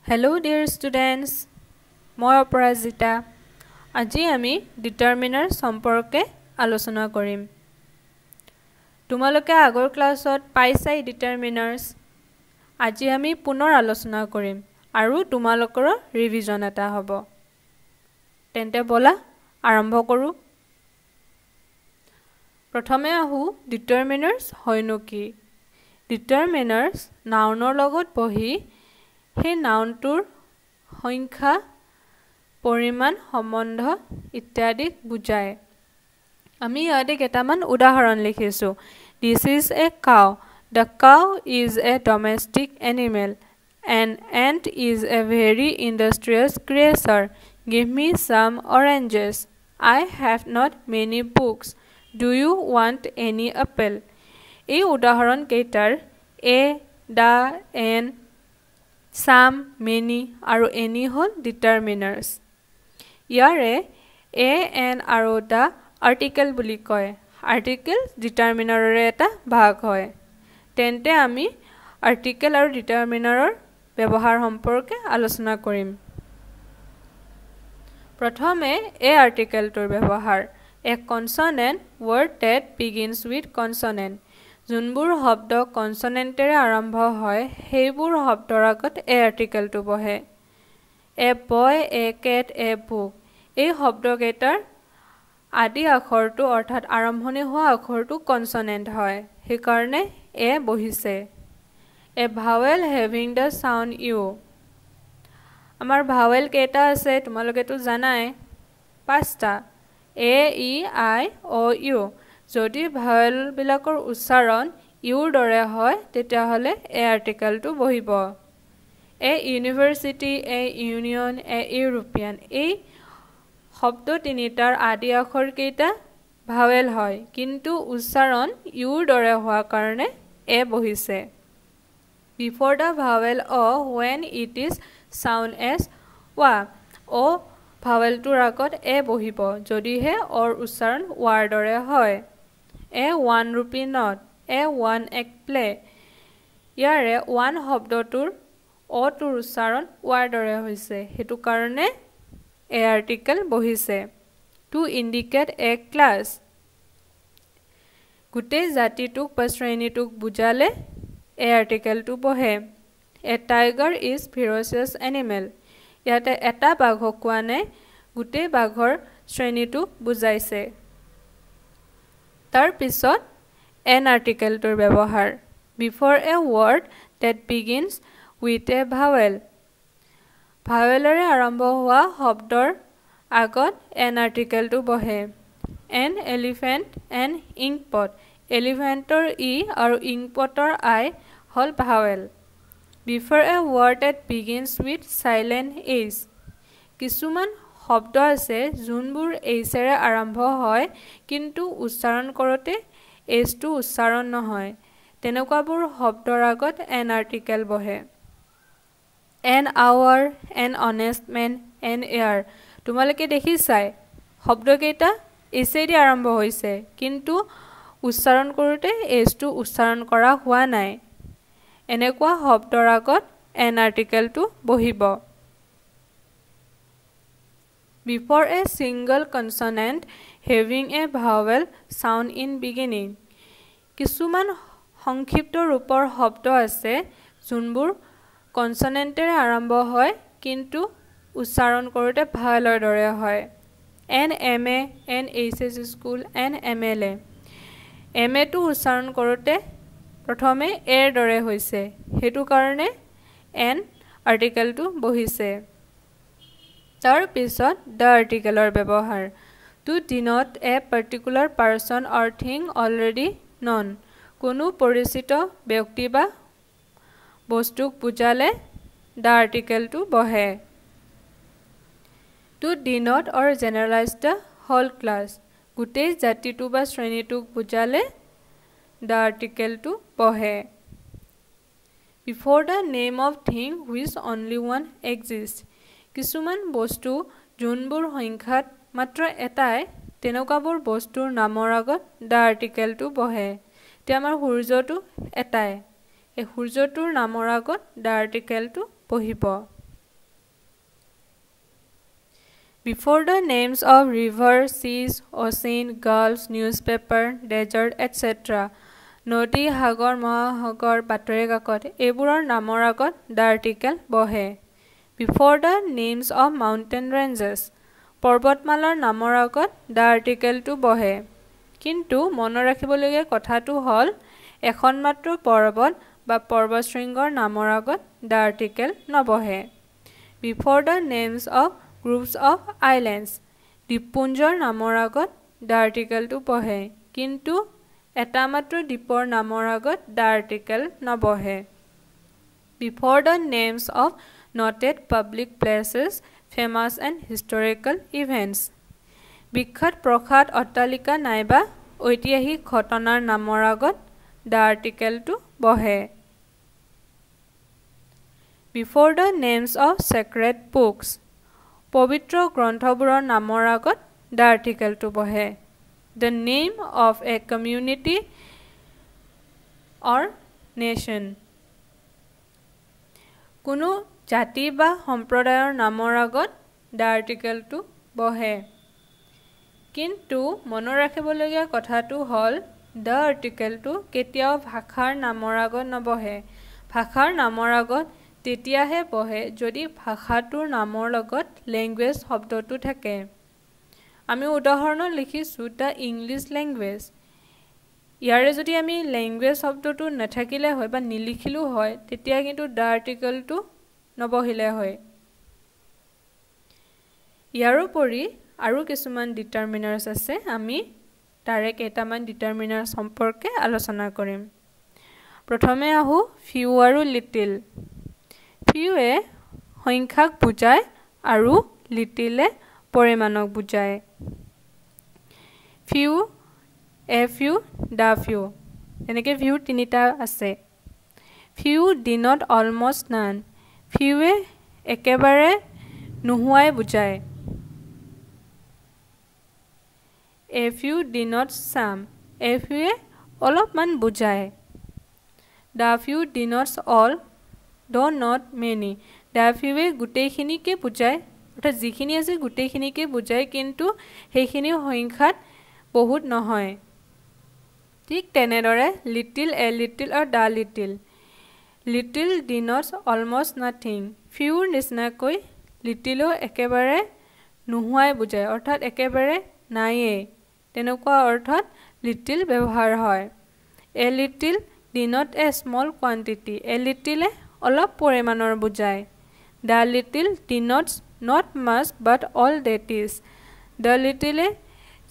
Hello dear students, মই অপৰাজিতা। আজি আমি ডিটাৰমিনাৰ সম্পৰ্কে আলোচনা কৰিম। তোমালোকে আগৰ ক্লাছত পাইছাই ডিটাৰমিনাৰ্স। আজি আমি পুনৰ আলোচনা কৰিম আৰু তোমালোকৰ ৰিভিজন এটা হ'ব। তেন্তে বলা আৰম্ভ কৰো। প্ৰথমে আহো ডিটাৰমিনাৰ্স হয়নো কি? ডিটাৰমিনাৰ্স নাউনৰ লগত বহি সেই নাউনটোৰ সংখ্যা পৰিমাণ সম্বন্ধ ইত্যাদি বুজায়। আমি ইয়াতে কেইটামান উদাহৰণ লিখিছো। This is a cow. The cow is a domestic animal. An ant is a very industrious creature. Give me some oranges. I have not many books. Do you want any apple? এই উদাহৰণ কেইটাৰ a, the, an, some, many আৰু any হল ডিটাৰমিনাৰ্স। ইয়াৰে a, an আৰু the article বুলি কয়। Article ডিটাৰমিনাৰৰে এটা ভাগ হয়। তেন্তে আমি আৰ্টিকেল আৰু ডিটাৰমিনাৰৰ ব্যৱহাৰ সম্পৰ্কে আলোচনা কৰিম। প্ৰথমে a আৰ্টিকেলটোৰ ব্যৱহাৰ। A consonant word that begins with consonant. যোনবোৰ শব্দ কনসনেন্টেৰে আৰম্ভ হয় সেইবোৰ শব্দৰ আগত a আৰ্টিকেলটো বহে। A boy, a cat, a book. এই শব্দকেইটাৰ আদি আখৰটো অৰ্থাৎ আৰম্ভণি হোৱা আখৰটো কনসনেন্ট হয়। সেইকাৰণে a বহিছে। A vowel having the sound u. আমাৰ ভাৱেল কেইটা আছে তোমালোকেতো জানাই, 5টা। a, e, i, o, u. যদি ভাৱেল বিলাকৰ উচ্চাৰণ ইউৰ দৰে হয় তেতিয়াহলে a আৰ্টিকেলটো বহিব। A university, a union, a European. এই শব্দ তিনিটাৰ আদি আখৰ কেইটা ভাৱেল হয় কিন্তু উচ্চাৰণ ইউৰ দৰে হোৱাৰ কাৰণে a বহিছে। Before the vowel o when it is sound as wa. o ভাৱেলটোৰ আগত a বহিব যদিহে অৰ উচ্চাৰণ ৱাৰ দৰে হয়। A 1 rupee note. A 1 egg play. ইয়াৰে 1 শব্দটোৰ অটোৰ উচ্চাৰণ ৱাৰ দৰে হৈছে। হেতু কাৰণে a আৰ্টিকেল বহিছে। To indicate a class. গোটেই জাতিটোক বা শ্ৰেণীটোক বুজালে a আৰ্টিকেলটো বহে। A tiger is ferocious animal. ইয়াতে এটা বাঘক কোৱা নাই, গোটেই বাঘৰ শ্ৰেণীটোক বুজাইছে। তাৰ পিছত an আৰ্টিকেলটোৰ ব্যৱহাৰ। Before a word that begins with a vowel. ভাৱেলেৰে আৰম্ভ হোৱা শব্দৰ আগত an আৰ্টিকেলটো বহে। An elephant, an inkpot. এলিফেণ্টৰ e আৰু inkpotৰ i hall vowel. Before a word that begins with silent h. কিছুমান শব্দ আছে যোনবোৰ hৰে আৰম্ভ হয় কিন্তু উচ্চাৰণ কৰোতে hটো উচ্চাৰণ নহয়। তেনেকুৱাবোৰ শব্দৰ আগত an আৰ্টিকেল বহে। An hour, an honest man, an air. তোমালোকে দেখিছাই শব্দকেইটা hদি আৰম্ভ হৈছে কিন্তু উচ্চাৰণ কৰোতে hটো উচ্চাৰণ কৰা হোৱা নাই। এনেকুৱা শব্দৰ আগত an আৰ্টিকেলটো বহিব। Before a single consonant having a vowel sound in beginning. কিছুমান সংক্ষিপ্ত ৰূপৰ শব্দ আছে যোনবোৰ কনসনেন্টেৰে আৰম্ভ হয় কিন্তু উচ্চাৰণ কৰোতে ভাৱেলৰ দৰে হয়। An MA, an HS school, an MLA. MA টো উচ্চাৰণ কৰোতে প্ৰথমে এৰ দৰে হৈছে। হেতু কাৰণে an আৰ্টিকেলটো বহিছে। তাৰ পিছত the আৰ্টিকেলৰ ব্যৱহাৰ। To denote a particular person or thing already known. কোনো পৰিচিত ব্যক্তি বা বস্তুক বুজালে the আৰ্টিকেলটো বহে। To denote or generalize the whole class. গোটেই জাতিটো বা শ্ৰেণীটোক বুজালে the আৰ্টিকেলটো বহে। Before the name of thing which only one exists. কিছুমান বস্তু যোনবোৰ সংখ্যাত মাত্ৰ এটাই তেনেকুৱাবোৰ বস্তুৰ নামৰ আগত the আৰ্টিকেলটো বহে। তে আমাৰ সূৰ্যটো এটাই, এই সূৰ্যটোৰ নামৰ আগত the আৰ্টিকেলটো বহিব। Before the names of river, seas, ocean, gulfs, newspaper, desert, etc. নদী, সাগৰ, মহাসাগৰ, বাতৰি কাকত এইবোৰৰ নামৰ আগত the article বহে. Before the names of mountain ranges পৰ্বতমালাৰ নামৰ আগত the article টো বহে. কিন্তু মনত ৰাখিবলগীয়া কথাটো হ'ল এখন মাত্ৰ পৰ্বত বা পৰ্বতশৃংগৰ নামৰ আগত the article নবহে. Before the names of groups of islands দ্বীপপুঞ্জৰ নামৰ আগত the article টো বহে. কিন্তু এটা মাত্ৰ দ্বীপৰ নামৰ আগত the article নবহে. Before the names of noted public places, famous and historical events বিখ্যাত প্ৰখ্যাত অট্টালিকা নাইবা ঐতিহাসিক ঘটনাৰ নামৰ আগত the article টো বহে. Before the names of sacred books পবিত্ৰ গ্ৰন্থবোৰৰ নামৰ আগত the article টো বহে. The name of a community or nation কোনো জাতি বা সম্প্ৰদায়ৰ নামৰ আগত the article টো বহে. কিন্তু মনত ৰাখিবলগীয়া কথাটো হ'ল the article টো কেতিয়াও ভাষাৰ নামৰ আগত নবহে. ভাষাৰ নামৰ আগত তেতিয়াহে বহে যদি ভাষাটোৰ নামৰ লগত লেংগুৱেজ শব্দটো থাকে. আমি উদাহৰণত লিখিছোঁ the English language. ইয়াৰে যদি আমি লেংগুৱেজ শব্দটো নাথাকিলে হয় বা নিলিখিলো হয় তেতিয়া কিন্তু the article টো নবহিলে হয়. ইয়াৰ উপৰি আৰু কিছুমান ডিটাৰমিনাৰ্ছ আছে. আমি তাৰে কেইটামান ডিটাৰমিনাৰ্ছ সম্পৰ্কে আলোচনা কৰিম. প্ৰথমে আহো few আৰু little. ফিউৱে সংখ্যাক বুজায় আৰু লিটিলে পৰিমাণক বুজায়. Few, a few, da few এনেকৈ ফিউ তিনিটা আছে. ফিউ দিনত অলমষ্ট নান. ফিউৱে একেবাৰে নোহোৱাই বুজায়. এ ফিউ দিনত চাম. এ ফিউৱে অলপমান বুজায়. The few denotes all though not many. the few গোটেইখিনিকে বুজায় অৰ্থাৎ যিখিনি আছে গোটেইখিনিকে বুজায় কিন্তু সেইখিনি সংখ্যাত বহুত নহয়. ঠিক তেনেদৰে লিটিল, এ লিটিল আৰু the little. Little denotes almost nothing. ফিউৰ নিচিনাকৈ লিটিলো একেবাৰে নোহোৱাই বুজায় অৰ্থাৎ একেবাৰে নায়েই তেনেকুৱা অৰ্থত লিটিল ব্যৱহাৰ হয়. A little denote a small quantity. এ লিটিলে অলপ পৰিমাণৰ বুজায়. The little denotes not much but all that is. The little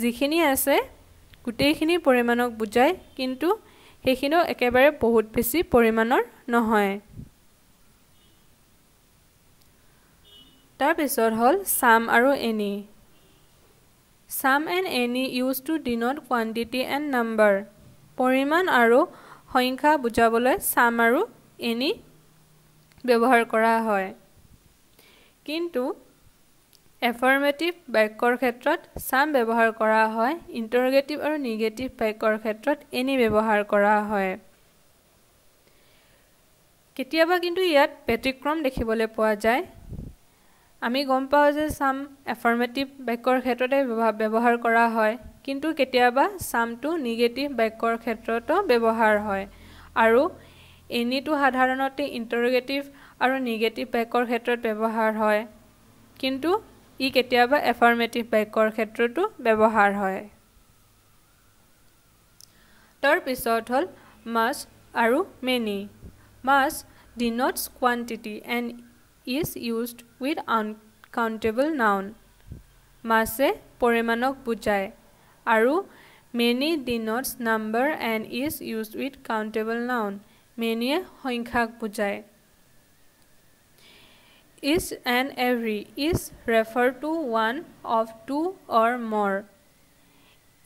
যিখিনি আছে গোটেইখিনি পৰিমাণক বুজায় কিন্তু সেইখিনিও একেবাৰে বহুত বেছি পৰিমাণৰ নহয়. তাৰপিছত হ'ল some আৰু any. Some and any used to denote quantity and number. পৰিমাণ আৰু সংখ্যা বুজাবলৈ some আৰু any ব্যৱহাৰ কৰা হয়. কিন্তু এফাৰ্মেটিভ বাক্যৰ ক্ষেত্ৰত some ব্যৱহাৰ কৰা হয়. ইণ্টাৰগেটিভ আৰু নিগেটিভ বাক্যৰ ক্ষেত্ৰত any ব্যৱহাৰ কৰা হয়. কেতিয়াবা কিন্তু ইয়াত ব্যতিক্ৰম দেখিবলৈ পোৱা যায়. আমি গম পাওঁ যে some এফাৰ্মেটিভ বাক্যৰ ক্ষেত্ৰতে ব্যৱহাৰ কৰা হয় কিন্তু কেতিয়াবা someটো নিগেটিভ বাক্যৰ ক্ষেত্ৰতো ব্যৱহাৰ হয় আৰু এনিটো সাধাৰণতে ইণ্টাৰগেটিভ আৰু নিগেটিভ বাক্যৰ ক্ষেত্ৰত ব্যৱহাৰ হয় কিন্তু ই কেতিয়াবা এফাৰ্মেটিভ বাক্যৰ ক্ষেত্ৰতো ব্যৱহাৰ হয়. তাৰ পিছত হ'ল much আৰু many. much denotes quantity and is used with uncountable noun. muchে পৰিমাণক বুজায় আৰু many denotes number and is used with countable noun. manyয়ে সংখ্যাক বুজায়. Each and every is refer to one of two or more.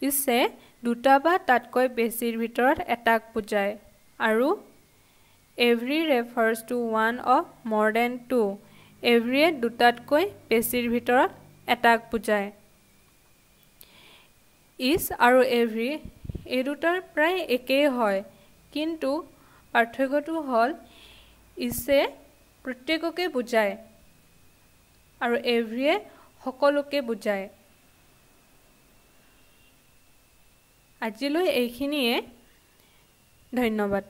ইছে দুটা বা তাতকৈ বেছিৰ ভিতৰত এটাক বুজায় আৰু every refers to one of more than two. every দুটাতকৈ বেছিৰ ভিতৰত এটাক বুজায়. Each আৰু every এই দুটাৰ প্ৰায় একেই হয় কিন্তু পাৰ্থক্যটো হ'ল ইছে প্ৰত্যেককে বুজায় আৰু এভৰিয়ে সকলোকে বুজায়। আজিলৈ এইখিনিয়ে। ধন্যবাদ।